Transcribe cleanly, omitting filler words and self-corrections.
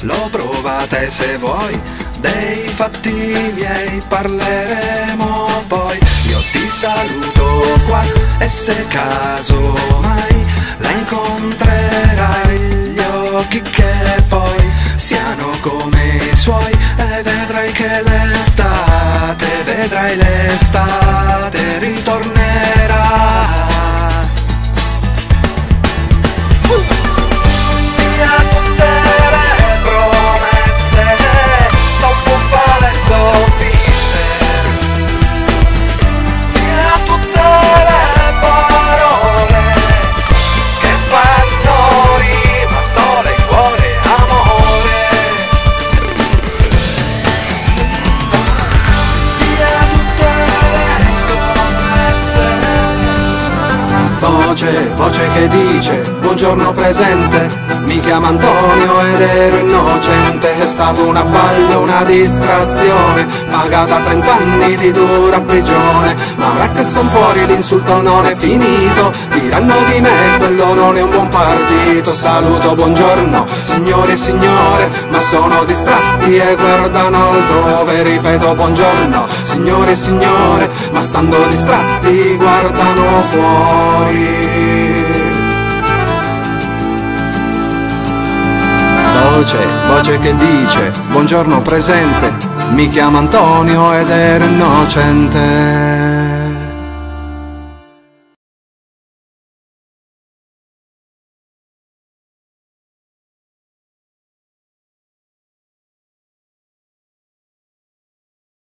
lo provate se vuoi, dei fatti miei parleremo poi. Io ti saluto qua e se caso mai la incontrerai, gli occhi che poi siano come i suoi, e vedrai che l'estate, vedrai l'estate ritornerà. Via tutte le promesse, non può fare soffitte. Via tutte le parole che fanno rima, sole, cuore, amore. Via tutte le scommesse. Voce che dice buongiorno presente, mi chiamo Antonio ed ero innocente. È stato un abbaglio, una distrazione, pagata 30 anni di dura prigione. Ma ora che son fuori l'insulto non è finito, diranno di me quello non è un buon partito. Saluto, buongiorno signori e signore, ma sono distratti e guardano altrove. Ripeto, buongiorno signore e signore, ma stando distratti guardano fuori. Voce che dice buongiorno presente, mi chiamo Antonio ed ero innocente.